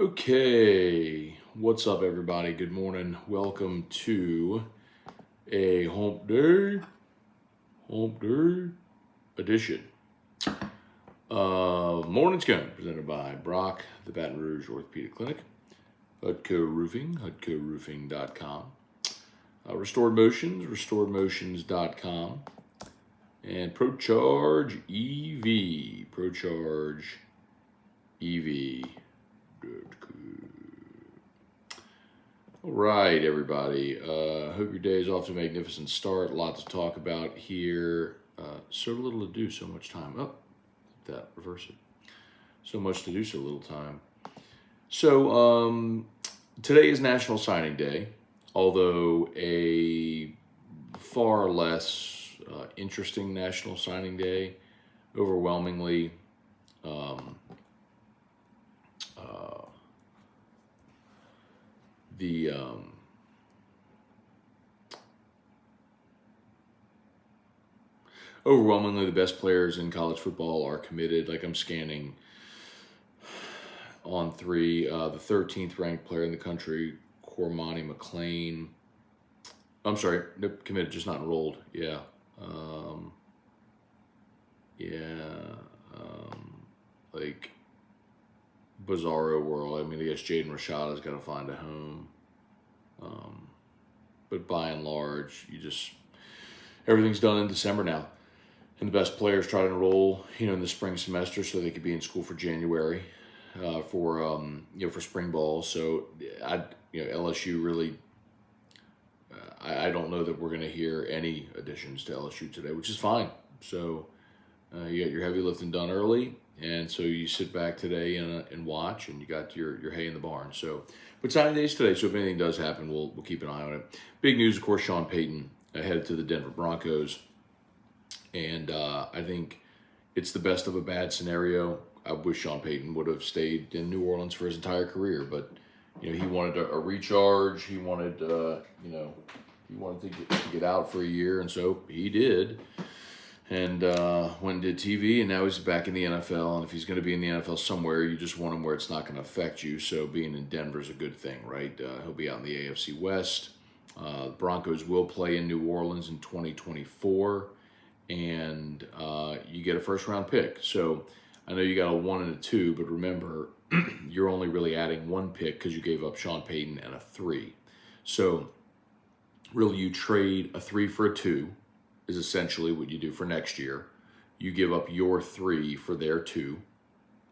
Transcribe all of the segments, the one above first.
Okay, what's up, everybody? Good morning. Welcome to a hump day edition. Morning Scone, presented by Brock, the Baton Rouge Orthopedic Clinic, Hudco Roofing, HudcoRoofing.com, Restored Motions, RestoredMotions.com, and ProCharge EV, ProCharge EV. All right, everybody. Hope your day is off to a magnificent start. A lot to talk about here. So little to do, so much time. Oh, that reverse it. So much to do, so little time. So today is National Signing Day, although a far less interesting National Signing Day. Overwhelmingly, the overwhelmingly the best players in college football are committed. Like, I'm scanning on three, the 13th ranked player in the country, Cormani McClain. I'm sorry, committed, just not enrolled. Yeah. Like, bizarro world. I mean, I guess Jaden Rashada's got to find a home. But by and large, everything's done in December now. And the best players try to enroll, in the spring semester so they could be in school for January for spring ball. So, LSU really, I don't know that we're going to hear any additions to LSU today, which is fine. So, you got your heavy lifting done early. And so you sit back today and watch, and you got your hay in the barn. So, but signing day is today, so if anything does happen, we'll keep an eye on it. Big news, of course, Sean Payton headed to the Denver Broncos. And I think it's the best of a bad scenario. I wish Sean Payton would have stayed in New Orleans for his entire career, but he wanted a recharge. He wanted to get out for a year, and so he did. And went and did TV, and now he's back in the NFL. And if he's going to be in the NFL somewhere, you just want him where it's not going to affect you. So being in Denver is a good thing, right? He'll be out in the AFC West. The Broncos will play in New Orleans in 2024, and you get a first-round pick. So I know you got a 1 and a 2, but remember, you're only really adding 1 pick because you gave up Sean Payton and a 3. So really, you trade a 3 for a 2. Is essentially what you do for next year. You give up your 3 for their 2,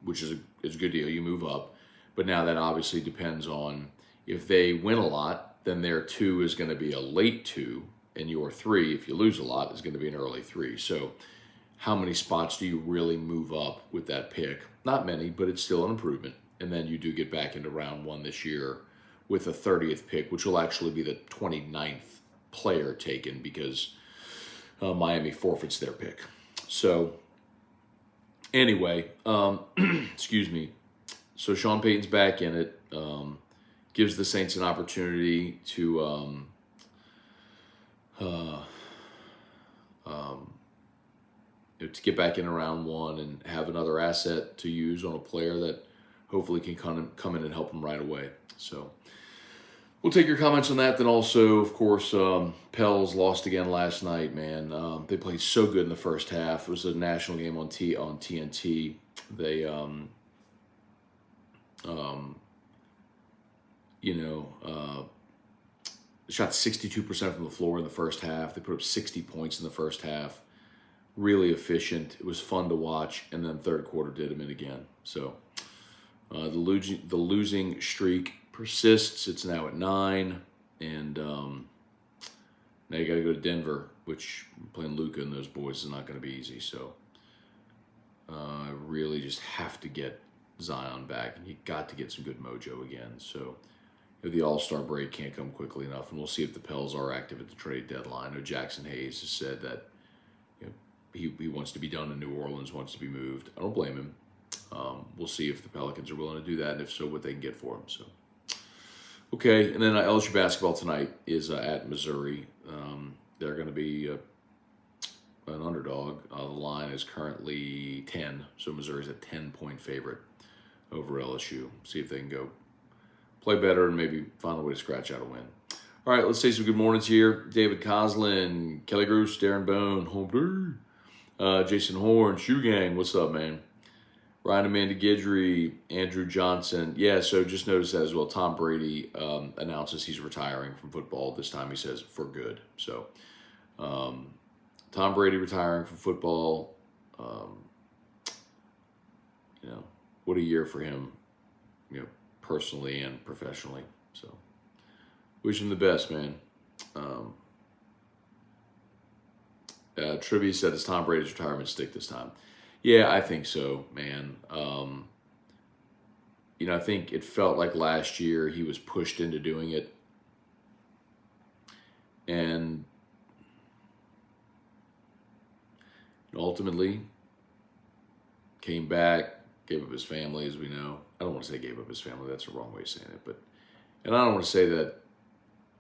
which is a good deal. You move up. But now that obviously depends on if they win a lot, then their 2 is going to be a late 2, and your 3, if you lose a lot, is going to be an early 3. So how many spots do you really move up with that pick? Not many, but it's still an improvement. And then you do get back into round 1 this year with a 30th pick, which will actually be the 29th player taken because Miami forfeits their pick. So, anyway, excuse me. So Sean Payton's back in it. Gives the Saints an opportunity to get back in round 1 and have another asset to use on a player that hopefully can come in and help them right away. So we'll take your comments on that. Then also, of course, Pels lost again last night, man. They played so good in the first half. It was a national game on TNT. They, shot 62% from the floor in the first half. They put up 60 points in the first half. Really efficient. It was fun to watch. And then third quarter did them in again. So the losing streak persists. It's now at 9, and now you got to go to Denver, which playing Luka and those boys is not going to be easy. So really just have to get Zion back, and you got to get some good mojo again. So the All-Star break can't come quickly enough, and we'll see if the Pels are active at the trade deadline. I know Jackson Hayes has said that he wants to be done in New Orleans, wants to be moved. I don't blame him. We'll see if the Pelicans are willing to do that, and if so, what they can get for him. So, okay, and then LSU basketball tonight is at Missouri. They're going to be an underdog. The line is currently 10, so Missouri's a 10-point favorite over LSU. See if they can go play better and maybe find a way to scratch out a win. All right, let's say some good mornings here. David Coslin, Kelly Gross, Darren Bone, Home Jason Horn, Shoe Gang, what's up, man? Ryan Amanda Guidry, Andrew Johnson. Yeah, so just notice that as well. Tom Brady announces he's retiring from football. This time he says for good. So Tom Brady retiring from football. What a year for him, personally and professionally. So wish him the best, man. Trivia said, "Is Tom Brady's retirement stick this time?" Yeah, I think so, man. I think it felt like last year he was pushed into doing it. And ultimately came back, gave up his family, as we know. I don't want to say gave up his family. That's the wrong way of saying it. And I don't want to say that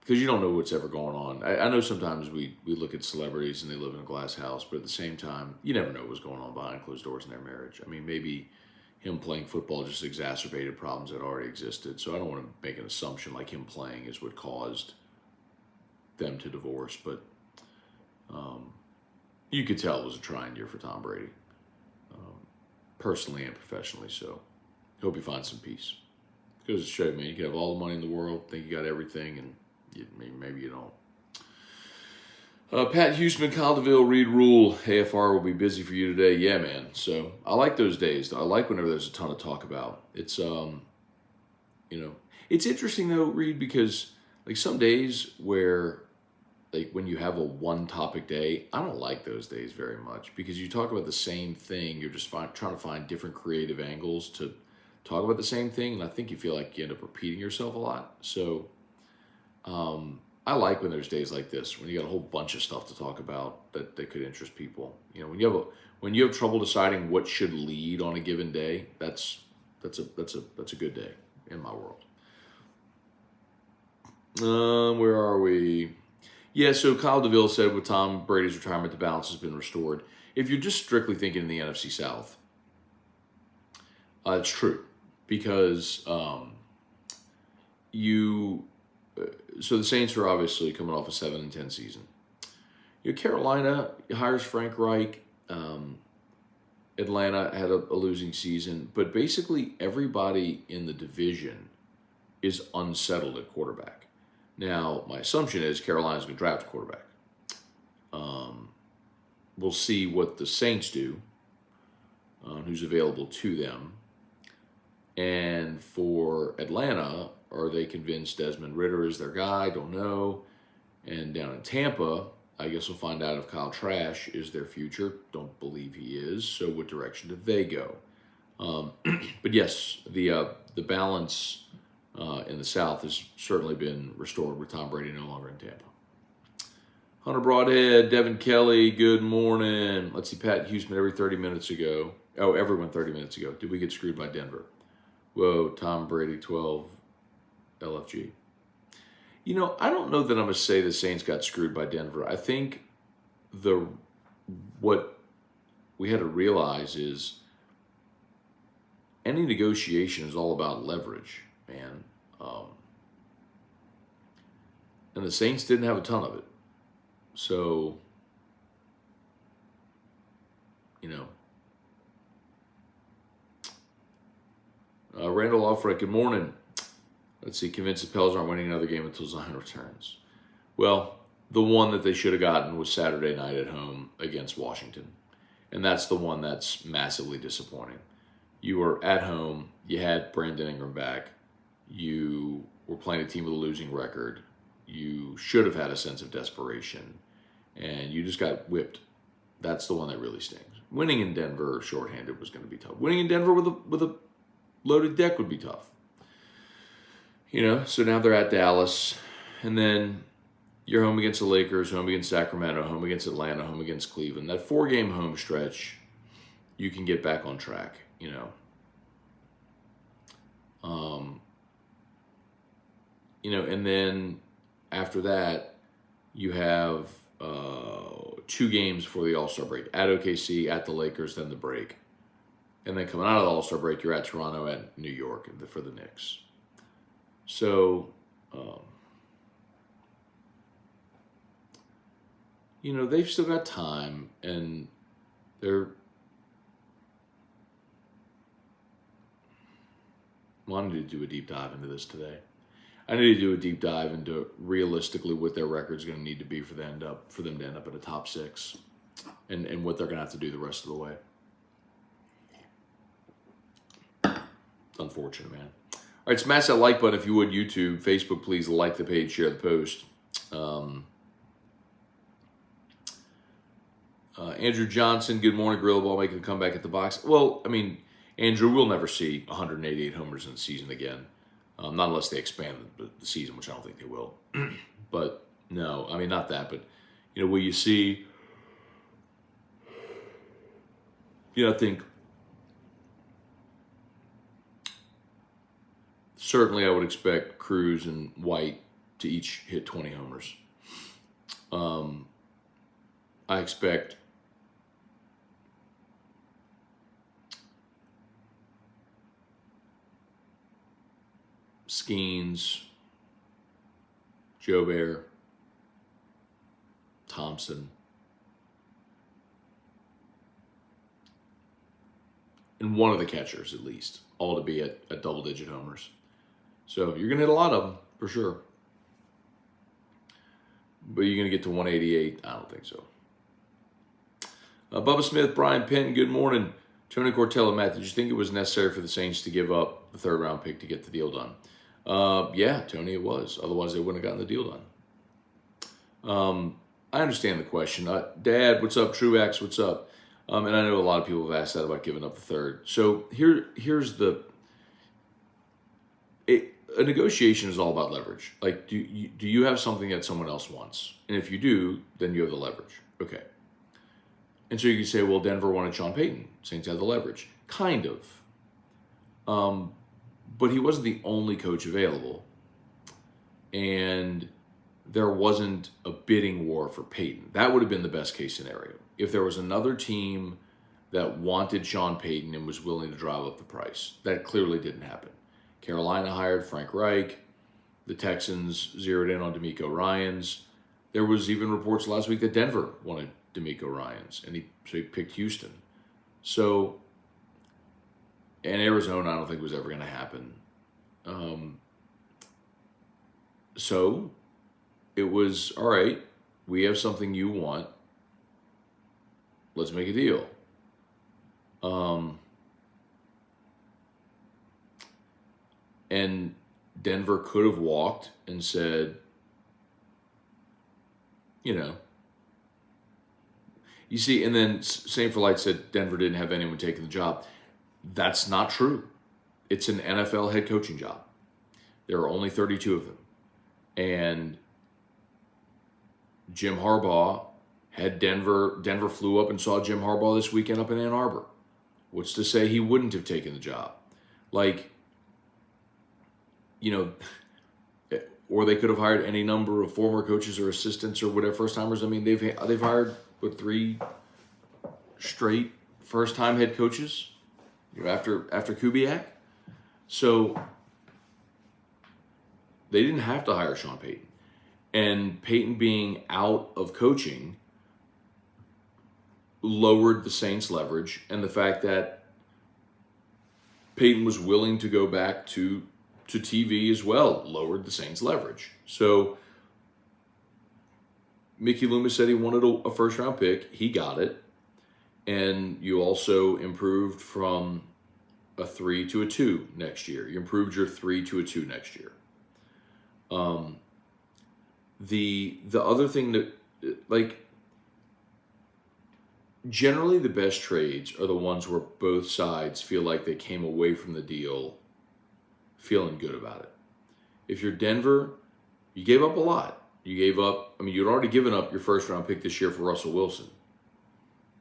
because you don't know what's ever going on. I know sometimes we look at celebrities and they live in a glass house, but at the same time, you never know what's going on behind closed doors in their marriage. I mean, maybe him playing football just exacerbated problems that already existed. So I don't want to make an assumption like him playing is what caused them to divorce. But you could tell it was a trying year for Tom Brady, personally and professionally. So hope he finds some peace. It goes to show, man, you can have all the money in the world, think you got everything, and maybe you don't. Pat Huseman, Kyle DeVille, Reed Rule, AFR will be busy for you today. Yeah, man. So I like those days. I like whenever there's a ton to talk about. It's it's interesting though, Reed, because like some days where like when you have a one topic day, I don't like those days very much because you talk about the same thing. You're just trying to find different creative angles to talk about the same thing, and I think you feel like you end up repeating yourself a lot. So I like when there's days like this when you got a whole bunch of stuff to talk about that could interest people. When you have trouble deciding what should lead on a given day, that's a good day in my world. Where are we? Yeah, so Kyle DeVille said with Tom Brady's retirement, the balance has been restored. If you're just strictly thinking in the NFC South, it's true because so the Saints are obviously coming off a 7-10 season. Carolina hires Frank Reich. Atlanta had a losing season, but basically everybody in the division is unsettled at quarterback. Now, my assumption is Carolina's going to draft a quarterback. We'll see what the Saints do, who's available to them. And for Atlanta, are they convinced Desmond Ridder is their guy? Don't know. And down in Tampa, I guess we'll find out if Kyle Trask is their future. Don't believe he is. So what direction do they go? But yes, the balance in the South has certainly been restored with Tom Brady no longer in Tampa. Hunter Broadhead, Devin Kelly, good morning. Let's see, Pat Huseman everyone 30 minutes ago. Did we get screwed by Denver? Whoa, Tom Brady 12 LFG. I don't know that I'm going to say the Saints got screwed by Denver. I think what we had to realize is any negotiation is all about leverage, man. And the Saints didn't have a ton of it. So, Randall Alfred, good morning. Let's see, convinced the Pels aren't winning another game until Zion returns. Well, the one that they should have gotten was Saturday night at home against Washington. And that's the one that's massively disappointing. You were at home, you had Brandon Ingram back, you were playing a team with a losing record, you should have had a sense of desperation, and you just got whipped. That's the one that really stings. Winning in Denver shorthanded was going to be tough. Winning in Denver with a loaded deck would be tough. So now they're at Dallas, and then you're home against the Lakers, home against Sacramento, home against Atlanta, home against Cleveland. That 4-game home stretch, you can get back on track, and then after that, you have 2 games before the All-Star break. At OKC, at the Lakers, then the break. And then coming out of the All-Star break, you're at Toronto, at New York for the Knicks. So, they've still got time, and they're. Well, I need to do a deep dive into this today. I need to do a deep dive into realistically what their record's going to need to be for them to end up in a top 6, and what they're going to have to do the rest of the way. Unfortunate, man. All right, smash that like button if you would. YouTube, Facebook, please like the page, share the post. Andrew Johnson, good morning. Gorilla Ball making a comeback at the box. Well, I mean, Andrew, we'll never see 188 homers in the season again. Not unless they expand the season, which I don't think they will. But no, I mean, not that. But, will you see, I think certainly I would expect Cruz and White to each hit 20 homers. I expect Skeens, Joe Bear, Thompson, and one of the catchers at least, all to be at double-digit homers. So you're going to hit a lot of them, for sure. But you're going to get to 188? I don't think so. Bubba Smith, Brian Penn, good morning. Tony Cortella, Matt, did you think it was necessary for the Saints to give up the third-round pick to get the deal done? Yeah, Tony, it was. Otherwise, they wouldn't have gotten the deal done. I understand the question. Dad, what's up? Truax, what's up? And I know a lot of people have asked that about giving up the third. So here's a negotiation is all about leverage. Like, do you have something that someone else wants? And if you do, then you have the leverage. Okay. And so you can say, well, Denver wanted Sean Payton. Saints had the leverage. Kind of. But he wasn't the only coach available. And there wasn't a bidding war for Payton. That would have been the best case scenario. If there was another team that wanted Sean Payton and was willing to drive up the price. That clearly didn't happen. Carolina hired Frank Reich. The Texans zeroed in on D'Amico Ryans. There was even reports last week that Denver wanted D'Amico Ryans, and so he picked Houston. So, and Arizona, I don't think was ever going to happen. So, it was, all right, we have something you want. Let's make a deal. And Denver could have walked and said, you see, and then Saint for Light said Denver didn't have anyone taking the job. That's not true. It's an NFL head coaching job. There are only 32 of them. And Jim Harbaugh had Denver flew up and saw Jim Harbaugh this weekend up in Ann Arbor. What's to say he wouldn't have taken the job? Like, or they could have hired any number of former coaches or assistants or whatever, first-timers. I mean, they've hired, 3 straight first-time head coaches after Kubiak. So they didn't have to hire Sean Payton. And Payton being out of coaching lowered the Saints' leverage, and the fact that Payton was willing to go back to TV as well lowered the Saints' leverage. So Mickey Loomis said he wanted a first-round pick. He got it. And you also improved from a 3 to a 2 next year. You improved your 3 to a 2 next year. The other thing that, generally the best trades are the ones where both sides feel like they came away from the deal feeling good about it. If you're Denver, you gave up a lot. You'd already given up your first-round pick this year for Russell Wilson.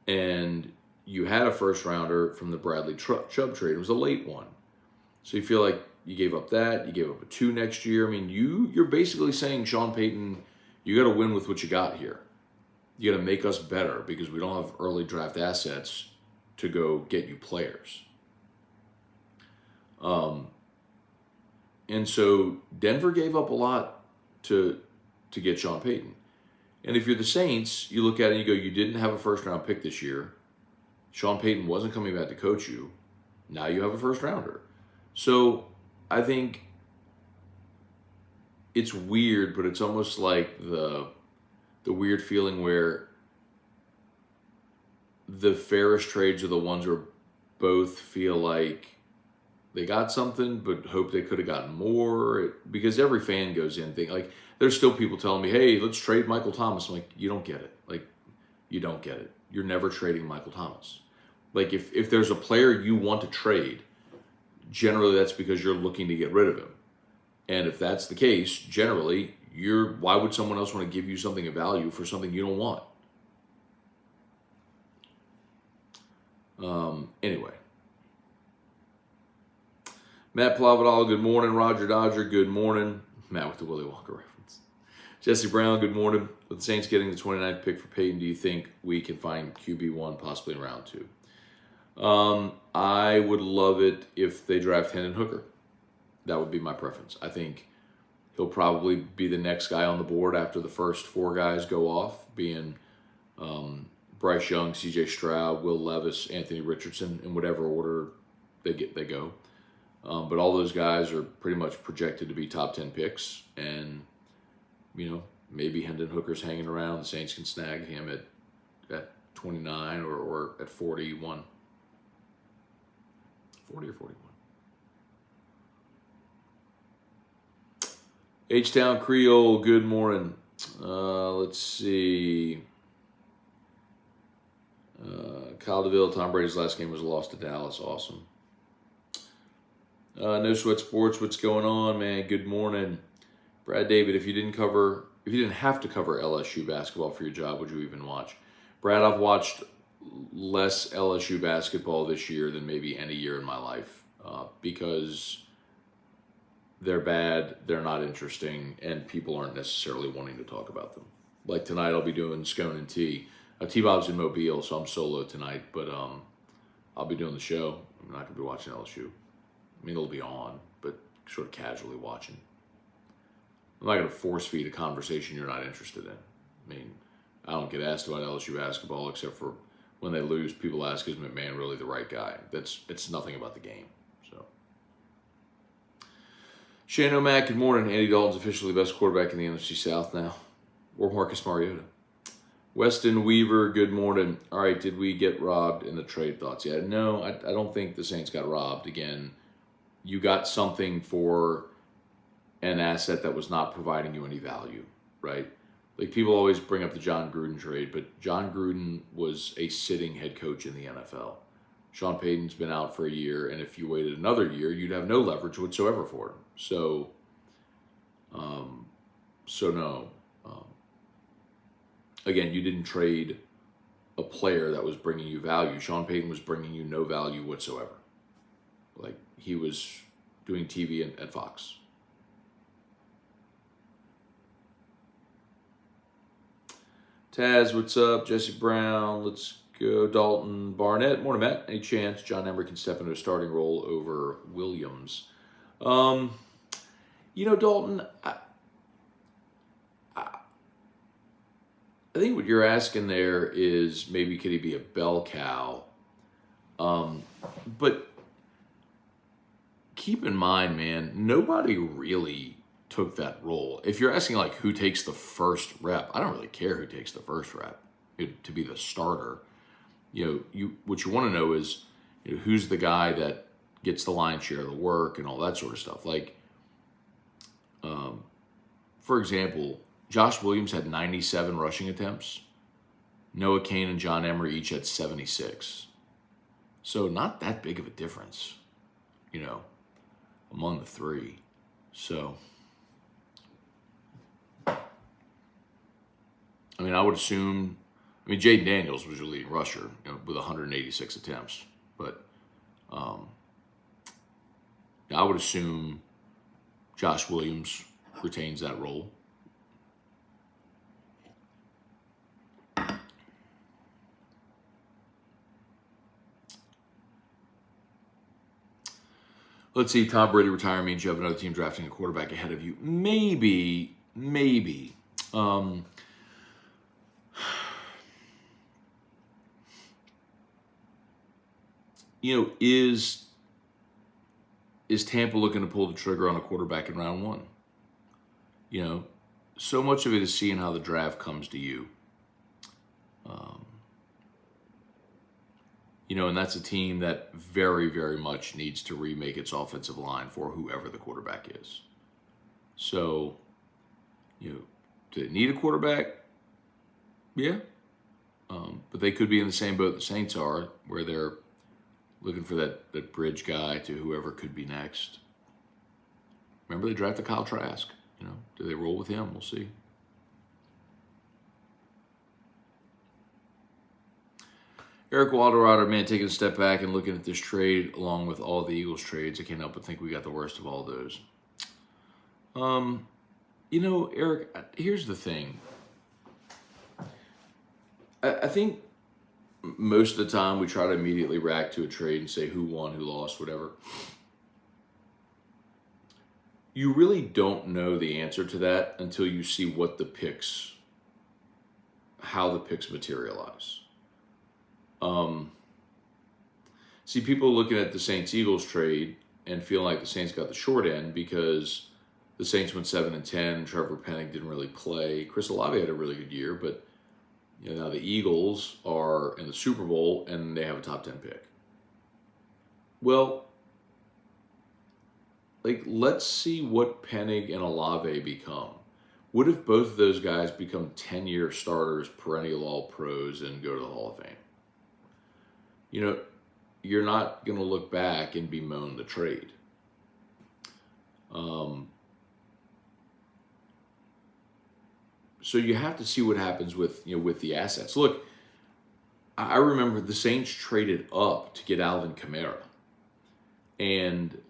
And you had a first-rounder from the Bradley Chubb trade. It was a late one. So you feel like you gave up that. You gave up a 2 next year. I mean, you're basically saying, Sean Payton, you got to win with what you got here. You got to make us better because we don't have early draft assets to go get you players. And so Denver gave up a lot to get Sean Payton. And if you're the Saints, you look at it and you go, you didn't have a first round pick this year. Sean Payton wasn't coming back to coach you. Now you have a first rounder. So I think it's weird, but it's almost like the weird feeling where the fairest trades are the ones where both feel like they got something, but hope they could have gotten more. Because every fan goes in thinking, like, there's still people telling me, hey, let's trade Michael Thomas. I'm like, you don't get it. Like, you don't get it. You're never trading Michael Thomas. Like, if there's a player you want to trade, generally that's because you're looking to get rid of him. And if that's the case, generally, why would someone else want to give you something of value for something you don't want? Anyway. Matt Plavidal, good morning. Roger Dodger, good morning. Matt with the Willie Walker reference. Jesse Brown, good morning. With the Saints getting the 29th pick for Payton, do you think we can find QB1 possibly in round 2? I would love it if they draft Hendon Hooker. That would be my preference. I think he'll probably be the next guy on the board after the first 4 guys go off, being Bryce Young, C.J. Stroud, Will Levis, Anthony Richardson, in whatever order they go. But all those guys are pretty much projected to be top 10 picks. And, maybe Hendon Hooker's hanging around. The Saints can snag him at 29 or at 41. 40 or 41. H-Town Creole, good morning. Let's see. Kyle DeVille, Tom Brady's last game was a loss to Dallas. Awesome. No Sweat Sports, what's going on, man? Good morning. Brad David, if you didn't have to cover LSU basketball for your job, would you even watch? Brad, I've watched less LSU basketball this year than maybe any year in my life because they're bad, they're not interesting, and people aren't necessarily wanting to talk about them. Like tonight, I'll be doing Scone and T. T-Bob's in Mobile, so I'm solo tonight, but I'll be doing the show. I'm not going to be watching LSU. I mean, it'll be on, but sort of casually watching. I'm not going to force feed a conversation you're not interested in. I mean, I don't get asked about LSU basketball except for when they lose. People ask, is McMahon really the right guy? It's nothing about the game. So, Shane O'Mac, good morning. Andy Dalton's officially the best quarterback in the NFC South now, or Marcus Mariota. Weston Weaver, good morning. All right, did we get robbed in the trade? Thoughts? Yeah, no, I don't think the Saints got robbed. Again, you got something for an asset that was not providing you any value, right? Like, people always bring up the John Gruden trade, but John Gruden was a sitting head coach in the NFL. Sean Payton's been out for a year, and if you waited another year, you'd have no leverage whatsoever for him. So no. Again, you didn't trade a player that was bringing you value. Sean Payton was bringing you no value whatsoever. Like, he was doing TV at Fox. Taz, what's up? Jesse Brown, let's go. Dalton Barnett, morning, Matt. Any chance John Emery can step into a starting role over Williams? Dalton, I think what you're asking there is maybe could he be a bell cow? But keep in mind, man, nobody really took that role. If you're asking like who takes the first rep, I don't really care who takes the first rep to be the starter. What you want to know is who's the guy that gets the lion's share of the work and all that sort of stuff. Like, for example, Josh Williams had 97 rushing attempts. Noah Cain and John Emery each had 76. So not that big of a difference, among the three. So, I mean, I would assume, Jaden Daniels was your leading rusher with 186 attempts. But I would assume Josh Williams retains that role. let's see, Tom Brady retiring means you have another team drafting a quarterback ahead of you. Maybe. Is Tampa looking to pull the trigger on a quarterback in round one? So much of it is seeing how the draft comes to you. And that's a team that very, very much needs to remake its offensive line for whoever the quarterback is. So, do they need a quarterback? Yeah. But they could be in the same boat the Saints are, where they're looking for that bridge guy to whoever could be next. Remember, they drafted Kyle Trask. Do they roll with him? We'll see. Eric Walderauer, man, taking a step back and looking at this trade along with all the Eagles trades, I can't help but think we got the worst of all those. Eric, here's the thing. I think most of the time we try to immediately react to a trade and say who won, who lost, whatever. You really don't know the answer to that until you see how the picks materialize. See, people looking at the Saints-Eagles trade and feeling like the Saints got the short end because the Saints went 7-10 and Trevor Penning didn't really play. Chris Olave had a really good year, but now the Eagles are in the Super Bowl and they have a top 10 pick. Well, let's see what Penning and Olave become. What if both of those guys become 10-year starters, perennial All-Pros, and go to the Hall of Fame? You're not going to look back and bemoan the trade. So you have to see what happens with the assets. Look, I remember the Saints traded up to get Alvin Kamara. And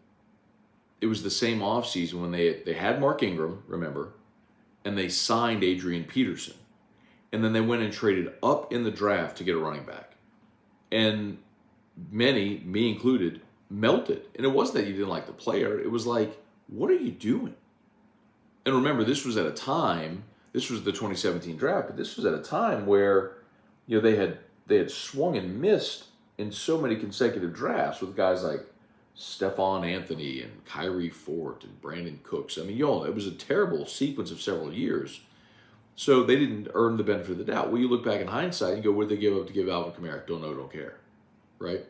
it was the same offseason when they had Mark Ingram, remember, and they signed Adrian Peterson. And then they went and traded up in the draft to get a running back. And many, me included, melted. And it wasn't that you didn't like the player. It was like, what are you doing? And remember, this was at a time, this was the 2017 draft, but this was at a time where, they had swung and missed in so many consecutive drafts with guys like Stephon Anthony and Kyrie Fort and Brandon Cooks. I mean, it was a terrible sequence of several years. So they didn't earn the benefit of the doubt. Well, you look back in hindsight and go, what did they give up to give Alvin Kamara? Don't know, don't care. Right?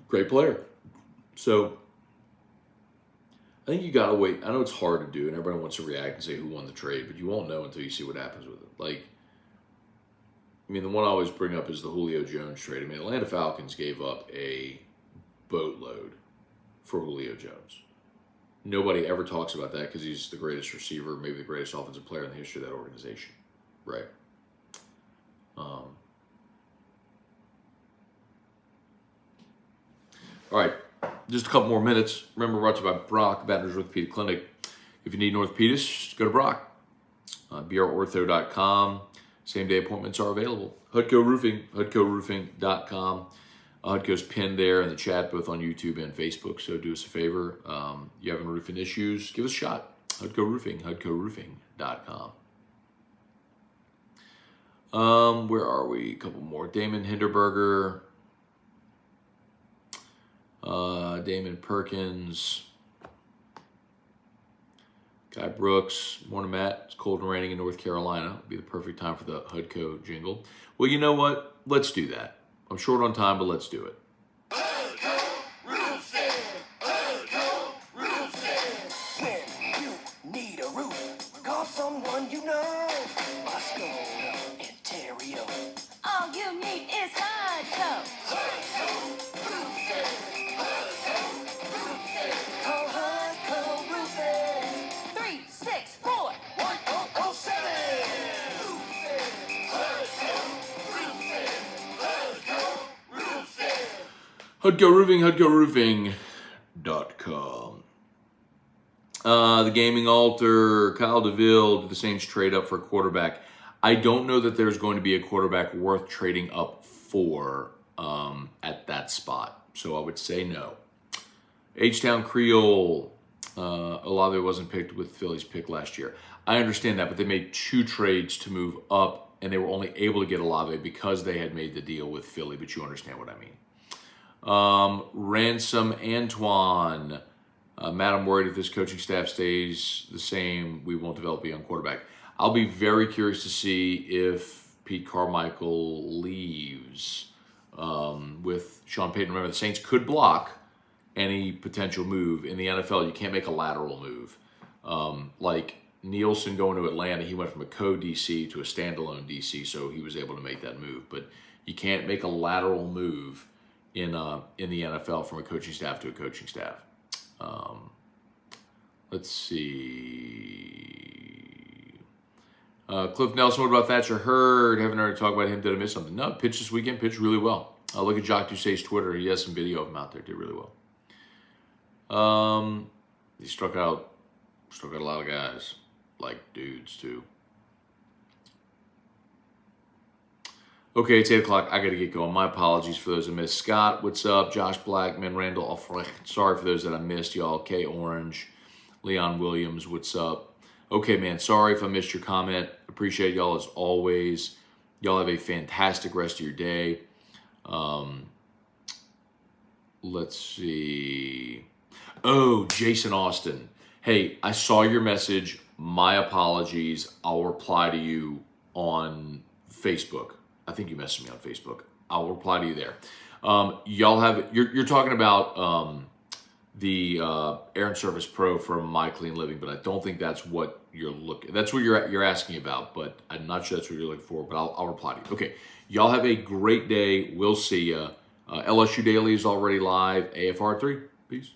Great player. So I think you got to wait. I know it's hard to do, and everybody wants to react and say who won the trade, but you won't know until you see what happens with it. The one I always bring up is the Julio Jones trade. Atlanta Falcons gave up a boatload for Julio Jones. Nobody ever talks about that because he's the greatest receiver, maybe the greatest offensive player in the history of that organization. Right? All right, just a couple more minutes. Remember, brought to you by Brock, Baton Rouge Orthopedic Clinic. If you need orthopedists, go to Brock. brortho.com. Same-day appointments are available. Hudco Roofing, hudcoroofing.com. Hudco's pinned there in the chat, both on YouTube and Facebook, so do us a favor. You having roofing issues, give us a shot. Hudco Roofing, hudcoroofing.com. Where are we? A couple more. Damon Hinderberger. Damon Perkins. Guy Brooks. Morning, Matt. It's cold and raining in North Carolina. It'd be the perfect time for the Hudco jingle. Well, you know what? Let's do that. I'm short on time, but let's do it. Hudco Roofing. Hudco Roofing. When you need a roof, call someone you know. Scone and Terrio. All you need is Hudco. Hudco Roofing. Hudco Roofing. Call Hudco Roofing. 364. 1007. Roofing. Hudco Roofing. Hudco Roofing. Hudco Roofing, hudcoroofing.com. The Gaming Altar, Kyle DeVille, did the Saints trade up for a quarterback? I don't know that there's going to be a quarterback worth trading up for at that spot. So I would say no. H-Town Creole. Olave wasn't picked with Philly's pick last year. I understand that, but they made 2 trades to move up, and they were only able to get Olave because they had made the deal with Philly, but you understand what I mean. Ransom Antoine. Matt, I'm worried if this coaching staff stays the same, we won't develop a young quarterback. I'll be very curious to see if Pete Carmichael leaves with Sean Payton. Remember, the Saints could block any potential move. In the NFL, you can't make a lateral move. Like Nielsen going to Atlanta, he went from a co-DC to a standalone DC, so he was able to make that move. But you can't make a lateral move in the NFL from a coaching staff to a coaching staff. Let's see. Cliff Nelson, what about Thatcher Hurd? Haven't heard talk about him. Did I miss something? No, pitched this weekend. Pitched really well. Look at Jacques Doucet's Twitter. He has some video of him out there. Did really well. He struck out a lot of guys, like dudes too. Okay, it's 8 o'clock. I got to get going. My apologies for those I missed. Scott, what's up? Josh Blackman, Randall Alfrecht. Sorry for those that I missed, y'all. K Orange, Leon Williams, what's up? Okay, man, sorry if I missed your comment. Appreciate y'all as always. Y'all have a fantastic rest of your day. Let's see. Oh, Jason Austin. Hey, I saw your message. My apologies. I'll reply to you on Facebook. I think you messaged me on Facebook. I'll reply to you there. Y'all have, you're talking about the Aaron Service Pro from My Clean Living, but I don't think that's what you're looking. That's what you're asking about, but I'm not sure that's what you're looking for. But I'll reply to you. Okay, y'all have a great day. We'll see ya. LSU Daily is already live. AFR3. Peace.